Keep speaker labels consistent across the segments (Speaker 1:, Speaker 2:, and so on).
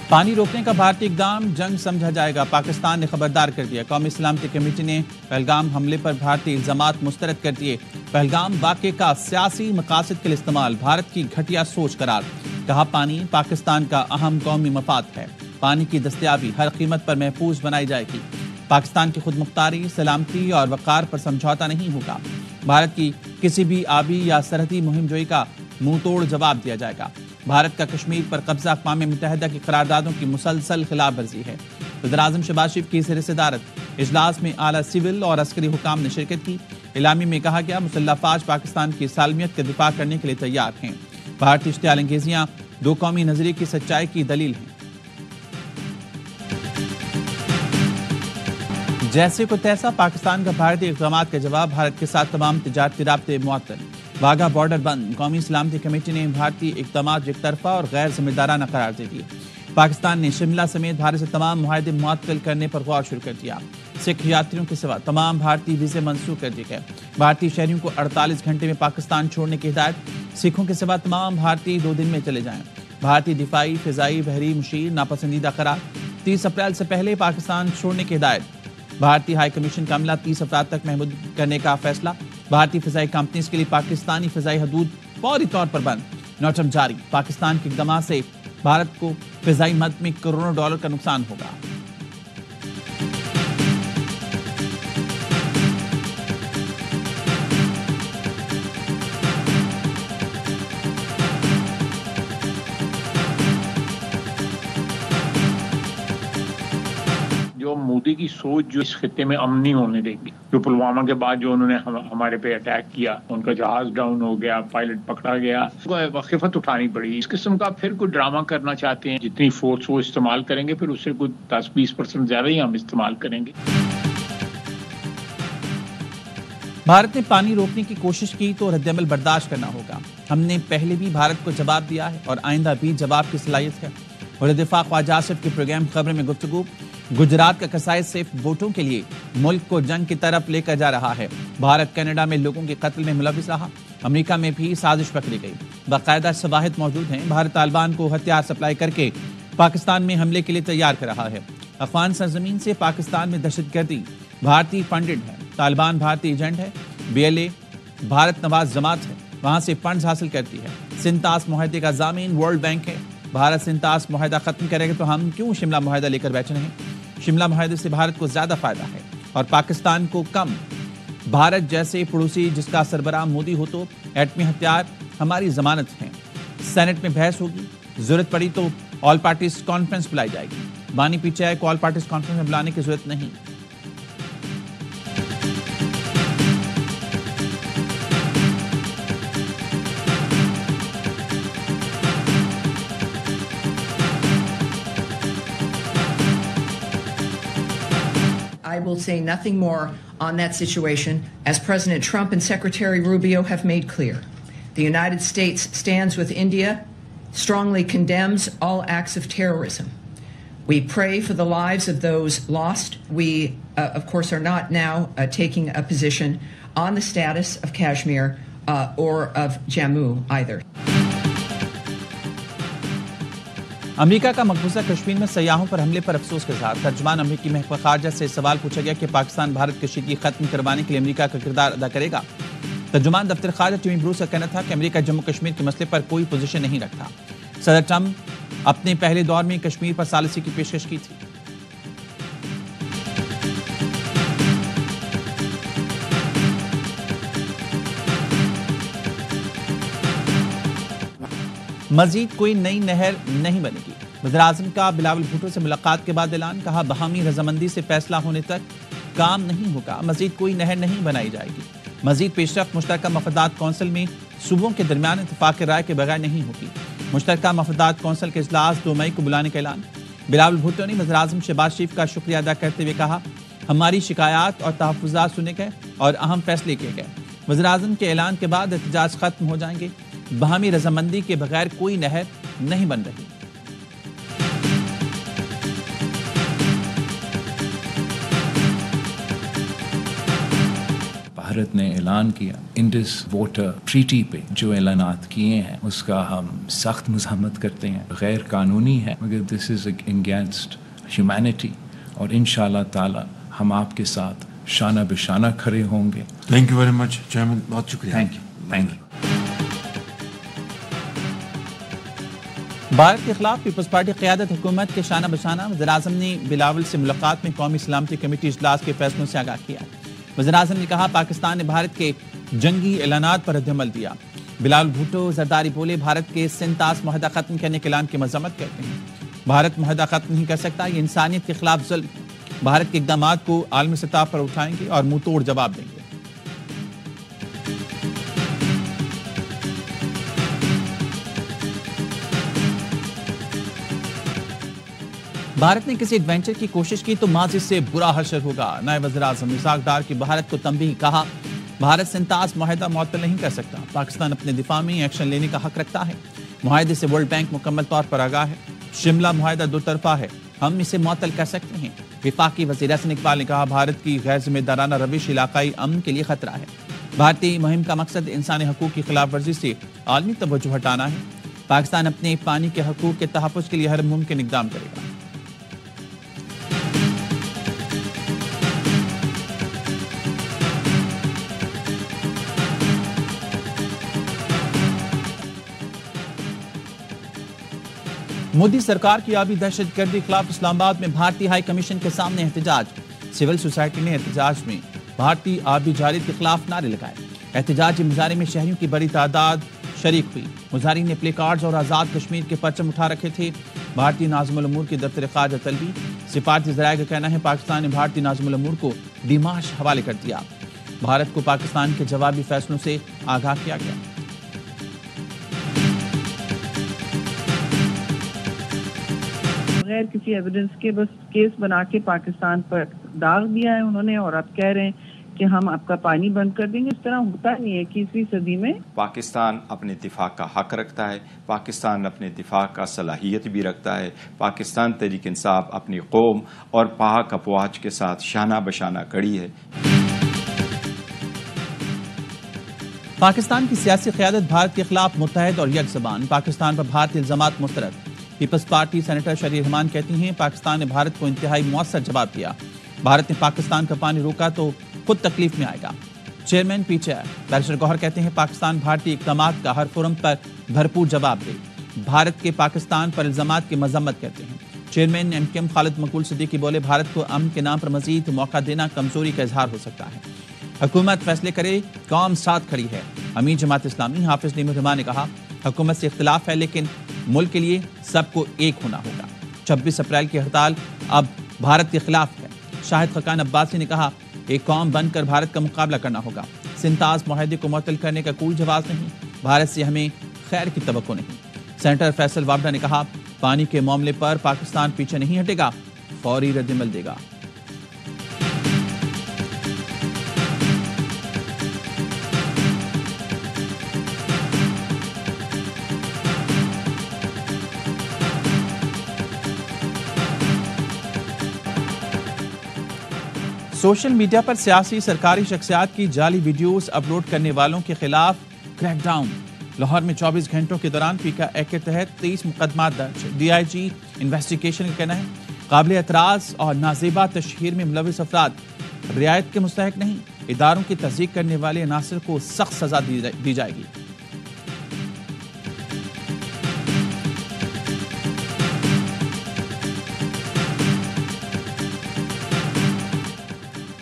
Speaker 1: پانی روکنے کا بھارتی اقدام جنگ سمجھا جائے گا، پاکستان نے خبردار کر دیا۔ قومی سلامتی کمیٹی نے پہلگام حملے پر بھارتی الزامات مسترد کر دیے۔ پہلگام واقعے کا سیاسی مقاصد کے لیے استعمال بھارت کی گھٹیا سوچ قرار۔ کہا پانی پاکستان کا اہم قومی مفاد ہے، پانی کی دستیابی ہر قیمت پر محفوظ بنائی جائے گی۔ پاکستان کی خود مختاری، سلامتی اور وقار پر سمجھوتا نہیں ہوگا۔ بھارت کی کسی بھی آبی یا سرحدی مہم جوئی کا منہ توڑ جواب دیا جائے گا۔ بھارت کا کشمیر پر قبضہ اقوام متحدہ کی قراردادوں کی مسلسل خلاف ورزی ہے۔ صدراعظم شہباز شریف کی زیر صدارت اجلاس میں اعلیٰ سول اور عسکری حکام نے شرکت کی۔ اعلامیے میں کہا گیا مسلح افواج پاکستان کی سالمیت کا دفاع کرنے کے لیے تیار ہیں۔ بھارتی اشتعال انگیزیاں دو قومی نظریے کی سچائی کی دلیل ہیں۔ جیسے کو تیسا پاکستان کا بھارتی اقدامات کا جواب، بھارت کے ساتھ تمام تجارتی رابطے معطل۔ واگا بارڈر بند، قومی سلامتی کمیٹی نے بھارتی اقدامات یک طرفہ اور غیر ذمہ دارانہ قرار دے دیے۔ پاکستان نے شملہ سمیت بھارت سے تمام معاہدے معطل کرنے پر غور شروع کر دیا۔ سکھ یاتریوں کے سوا تمام بھارتی ویزے منسوخ کر دیے گئے۔ بھارتی شہریوں کو 48 گھنٹے میں پاکستان چھوڑنے کی ہدایت، سکھوں کے سوا تمام بھارتی 2 دن میں چلے جائیں۔ بھارتی دفاعی، فضائی، بحری مشیر ناپسندیدہ قرار، 30 اپریل سے پہلے پاکستان چھوڑنے کی ہدایت۔ بھارتی ہائی کمیشن کا عملہ 30 افراد تک محدود کرنے کا فیصلہ۔ بھارتی فضائی کمپنیز کے لیے پاکستانی فضائی حدود فوری طور پر بند، نوٹم جاری۔ پاکستان کے اقدامات سے بھارت کو فضائی مد میں کروڑوں ڈالر کا نقصان ہوگا۔
Speaker 2: جو مودی کی سوچ جو اس خطے میں امن نہیں ہونے دے گی، جو پلوامہ کے بعد جو انہوں نے ہمارے پہ اٹیک کیا، ان کا جہاز ڈاؤن ہو گیا، پائلٹ پکڑا گیا، اس کو وقفت اٹھانی پڑی۔ اس قسم کا پھر کوئی ڈرامہ کرنا چاہتے ہیں، جتنی فورس وہ استعمال کریں گے پھر اس سے کوئی 10-20% زیادہ ہی ہم استعمال کریں گے۔
Speaker 1: بھارت نے پانی روکنے کی کوشش کی تو رد عمل برداشت کرنا ہوگا۔ ہم نے پہلے بھی بھارت کو جواب دیا ہے اور آئندہ بھی جواب کی صلاحیت ہے۔ وزیر دفاع خواجہ آصف کے پروگرام خبر میں گفتگو۔ گجرات کا قصائد صرف ووٹوں کے لیے ملک کو جنگ کی طرف لے کر جا رہا ہے۔ بھارت کینیڈا میں لوگوں کے قتل میں ملوث رہا، امریکہ میں بھی سازش پکڑی گئی، باقاعدہ شواہد موجود ہیں۔ بھارت طالبان کو ہتھیار سپلائی کر کے پاکستان میں حملے کے لیے تیار کر رہا ہے۔ افغان سرزمین سے پاکستان میں دہشت گردی بھارتی فنڈڈ ہے، طالبان بھارتی ایجنٹ ہے، BLA بھارت نواز جماعت ہے، وہاں سے فنڈز حاصل کرتی ہے۔ سنتاس معاہدے کا ضامن ورلڈ بینک ہے۔ بھارت سنتاس معاہدہ ختم کرے گا تو ہم کیوں شملہ معاہدہ لے کر بیٹھے رہیں؟ شملہ معاہدے سے بھارت کو زیادہ فائدہ ہے اور پاکستان کو کم۔ بھارت جیسے پڑوسی جس کا سربراہ مودی ہو تو ایٹمی ہتھیار ہماری ضمانت ہیں۔ سینٹ میں بحث ہوگی، ضرورت پڑی تو آل پارٹیز کانفرنس بلائی جائے گی۔ بانی پیچھے ہے کو آل پارٹیز کانفرنس میں بلانے کی ضرورت نہیں۔
Speaker 3: I will say nothing more on that situation, as President Trump and Secretary Rubio have made clear. The United States stands with India, strongly condemns all acts of terrorism. We pray for the lives of those lost. We, of course, are not now taking a position on the status of Kashmir or of Jammu either.
Speaker 1: امریکہ کا مقبوضہ کشمیر میں سیاحوں پر حملے پر افسوس کے ساتھ ترجمان امریکی محکمہ خارجہ سے سوال پوچھا گیا کہ پاکستان بھارت کشیدگی ختم کروانے کے لیے امریکہ کا کردار ادا کرے گا۔ ترجمان دفتر خارجہ ٹیمی بروس کا کہنا تھا کہ امریکہ جموں کشمیر کے مسئلے پر کوئی پوزیشن نہیں رکھتا۔ صدر ٹرمپ اپنے پہلے دور میں کشمیر پر ثالثی کی پیشکش کی تھی۔ مزید کوئی نئی نہر نہیں بنے گی، وزیراعظم کا بلاول بھٹو سے ملاقات کے بعد اعلان۔ کہا باہمی رضامندی سے فیصلہ ہونے تک کام نہیں ہوگا، مزید کوئی نہر نہیں بنائی جائے گی۔ مزید پیش رفت مشترکہ مفادات کونسل میں صوبوں کے درمیان اتفاق رائے کے بغیر نہیں ہوگی۔ مشترکہ مفادات کونسل کے اجلاس 2 مئی کو بلانے کا اعلان۔ بلاول بھٹو نے وزیراعظم شہباز شریف کا شکریہ ادا کرتے ہوئے کہا ہماری شکایات اور تحفظات سنے گئے اور اہم فیصلے کیے گئے۔ وزیراعظم کے اعلان کے بعد احتجاج ختم ہو جائیں گے، باہمی رضامندی کے بغیر کوئی نہر نہیں بن رہی۔
Speaker 4: بھارت نے اعلان کیا انڈس واٹر ٹریٹی پہ جو اعلانات کیے ہیں اس کا ہم سخت مذمت کرتے ہیں. غیر قانونی ہے مگر دس از اگینسٹ ہیومینٹی اور انشاءاللہ تعالی ہم آپ کے ساتھ شانہ بشانہ کھڑے ہوں گے.
Speaker 5: Thank you very much chairman, بہت شکریہ.
Speaker 4: Thank you.
Speaker 1: بھارت کے خلاف پیپلز پارٹی قیادت حکومت کے شانہ بشانہ وزیراعظم نے بلاول سے ملاقات میں قومی سلامتی کمیٹی اجلاس کے فیصلوں سے آگاہ کیا. وزیراعظم نے کہا پاکستان نے بھارت کے جنگی اعلانات پر رد عمل دیا. بلاول بھٹو زرداری بولے بھارت کے سنتاس معاہدہ ختم کرنے کے اعلان کی مذمت کرتے ہیں. بھارت معاہدہ ختم نہیں کر سکتا, یہ انسانیت کے خلاف ظلم ہے. بھارت کے اقدامات کو عالمی سطح پر اٹھائیں گے اور منہ توڑ جواب دیں گے. بھارت نے کسی ایڈوینچر کی کوشش کی تو ماضی سے برا حشر ہوگا. نائب وزیر اعظم اسحاق ڈار کی بھارت کو تنبیہ. کہا بھارت سنتاس معاہدہ معطل نہیں کر سکتا. پاکستان اپنے دفاع میں ایکشن لینے کا حق رکھتا ہے. معاہدے سے ورلڈ بینک مکمل طور پر آگاہ ہے. شملہ معاہدہ دو طرفہ ہے, ہم اسے معطل کر سکتے ہیں. وفاقی وزیر احسن اقبال نے کہا بھارت کی غیر ذمہ دارانہ روش علاقائی امن کے لیے خطرہ ہے. بھارتی مہم کا مقصد انسانی حقوق کی خلاف ورزی سے عالمی توجہ ہٹانا ہے. پاکستان اپنے پانی کے حقوق کے تحفظ کے لیے ہر ممکن اقدام کرے گا. مودی سرکار کی آبی دہشت گردی خلاف اسلام آباد میں بھارتی ہائی کمیشن کے سامنے احتجاج. سول سوسائٹی نے احتجاج میں بھارتی آبی جارحیت کے خلاف نعرے لگائے. احتجاجی مظاہرے میں شہریوں کی بڑی تعداد شریک ہوئی. مظاہرین نے پلے کارڈز اور آزاد کشمیر کے پرچم اٹھا رکھے تھے. بھارتی ناظم الامور کی دفتر خارجہ طلبی. سفارتی ذرائع کا کہنا ہے پاکستان نے بھارتی ناظم الامور کو ڈیمارش حوالے کر دیا. بھارت کو پاکستان کے جوابی فیصلوں سے آگاہ کیا گیا.
Speaker 6: بغیر کسی ایویڈنس کے بس کیس بنا کے پاکستان پر داغ دیا ہے انہوں نے, اور اب کہہ رہے ہیں کہ ہم آپ کا پانی بند کر دیں گے. اس طرح ہوتا نہیں ہے. 21ویں صدی میں
Speaker 7: پاکستان اپنے دفاع کا حق رکھتا ہے. پاکستان اپنے دفاع کا صلاحیت بھی رکھتا ہے. پاکستان تحریک انصاف اپنی قوم اور پاک افواج کے ساتھ شانہ بشانہ کڑی ہے.
Speaker 1: پاکستان کی سیاسی قیادت بھارت کے خلاف متحد اور یک زبان. پاکستان پر بھارتی الزامات مسترد. پیپلز پارٹی سینیٹر شریر رحمان کہتی ہیں پاکستان نے بھارت کو انتہائی مؤثر جواب دیا. بھارت نے پاکستان کا پانی روکا تو خود تکلیف میں آئے گا. چیئرمین پیچھے بیرسٹر گوہر کہتے ہیں پاکستان بھارتی اقدامات کا ہر فورم پر بھرپور جواب دے. بھارت کے پاکستان پر الزامات کی مذمت کرتے ہیں. چیئرمین ایم کیو ایم خالد مقبول صدیقی بولے بھارت کو امن کے نام پر مزید موقع دینا کمزوری کا اظہار ہو سکتا ہے. حکومت فیصلے کرے, قوم ساتھ کھڑی ہے. امیر جماعت اسلامی حافظ نعیم الرحمان نے کہا حکومت سے اختلاف ہے لیکن ملک کے لیے سب کو ایک ہونا ہوگا. 26 اپریل کی ہڑتال اب بھارت کے خلاف ہے. شاہد خاقان عباسی نے کہا ایک قوم بن کر بھارت کا مقابلہ کرنا ہوگا. سنتاس معاہدے کو معطل کرنے کا کوئی جواز نہیں. بھارت سے ہمیں خیر کی توقع نہیں. سینیٹر فیصل وابڈا نے کہا پانی کے معاملے پر پاکستان پیچھے نہیں ہٹے گا, فوری رد عمل دے گا. سوشل میڈیا پر سیاسی سرکاری شخصیات کی جعلی ویڈیوز اپلوڈ کرنے والوں کے خلاف کریک ڈاؤن. لاہور میں 24 گھنٹوں کے دوران پیکا ایکٹ کے تحت 23 مقدمات درج. ڈی آئی جی انویسٹیگیشن کا کہنا ہے قابل اعتراض اور نازیبا تشہیر میں ملوث افراد رعایت کے مستحق نہیں. اداروں کی تصدیق کرنے والے عناصر کو سخت سزا دی جائے گی.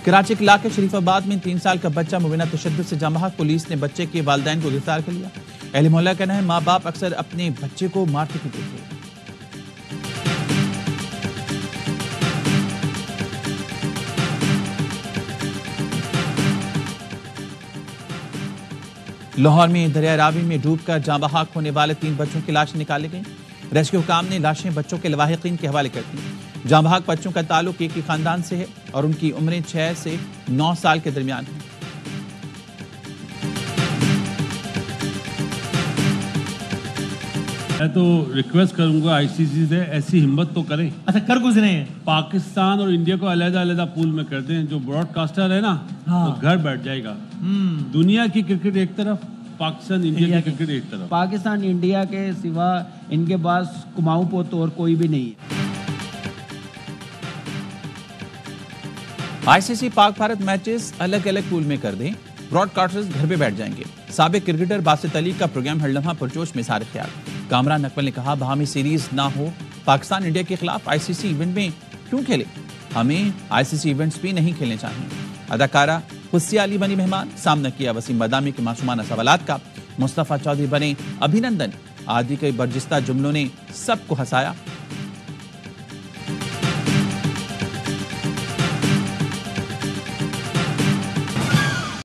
Speaker 1: کراچی کے علاقے شریف آباد میں 3 سال کا بچہ مبینہ تشدد سے جاں بحق. پولیس نے بچے کے والدین کو گرفتار کر لیا. اہل محلہ کا کہنا ہے ماں باپ اکثر اپنے بچے کو مارتے پیٹتے تھے. لاہور میں دریا راوی میں ڈوب کر جاں بحق ہونے والے 3 بچوں کی لاشیں نکالی گئیں. ریسکیو حکام نے لاشیں بچوں کے لواحقین کے حوالے کر دی. جاں بحق بچوں کا تعلق ایک ہی خاندان سے ہے اور ان کی عمریں 6 سے 9 سال کے درمیان ہیں.
Speaker 8: میں تو ریکویسٹ کروں گا ICC سے ایسی ہمت تو کریں.
Speaker 9: اچھا کر گزرے ہیں.
Speaker 8: پاکستان اور انڈیا کو علیحدہ علیحدہ پول میں کر دیں. جو براڈ کاسٹر ہے نا وہ گھر بیٹھ جائے گا. دنیا کی کرکٹ ایک طرف, پاکستان انڈیا کی کرکٹ ایک طرف.
Speaker 9: پاکستان انڈیا کے سوا ان کے پاس کماؤ پوت اور کوئی بھی نہیں ہے.
Speaker 1: ICC پاک بھارت میچز الگ الگ پول میں کر دیں, براڈ کاسٹرز گھر پہ بیٹھ جائیں گے. سابق کرکٹر باسط علی کا پروگرام ہر لمحہ پرجوش میں اظہار خیال. کامران اکمل نے کہا باہمی سیریز نہ ہو, پاکستان انڈیا کے خلاف ICC ایونٹ میں کیوں کھیلے, ہمیں ICC ایونٹس بھی نہیں کھیلنے چاہیے. اداکارہ حسیہ علی بنی مہمان, سامنا کیا وسیم بادامی کے معصومانہ سوالات کا. مصطفیٰ چودھری بنے ابھینندن, آدھی کئی برجستہ جملوں نے سب کو ہنسایا.